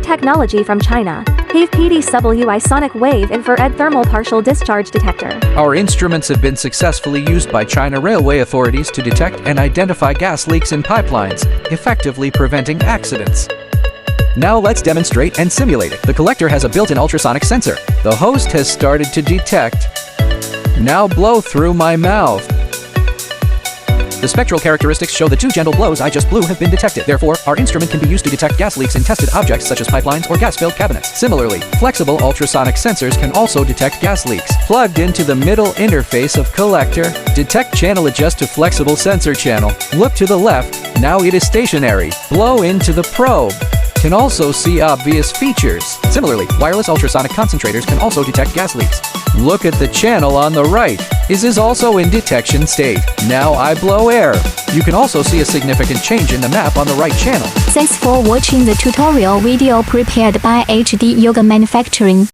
technology from China. HVPD-SW-IR Sonic Wave Infrared Thermal Partial Discharge Detector. Our instruments have been successfully used by China railway authorities to detect and identify gas leaks in pipelines, effectively preventing accidents. Now let's demonstrate and simulate it. The collector has a built-in ultrasonic sensor. The host has started to detect. Now blow through my mouth. The spectral characteristics show the 2 gentle blows I just blew have been detected. Therefore, our instrument can be used to detect gas leaks in tested objects such as pipelines or gas-filled cabinets. Similarly, flexible ultrasonic sensors can also detect gas leaks. Plugged into the middle interface of collector, detect channel adjust to flexible sensor channel. Look to the left, now it is stationary. Blow into the probe. Can also see obvious features. Similarly, wireless ultrasonic concentrators can also detect gas leaks. Look at the channel on the right. It is also in detection state. Now I blow air. You can also see a significant change in the map on the right channel. Thanks for watching the tutorial video prepared by HD Yoga Manufacturing.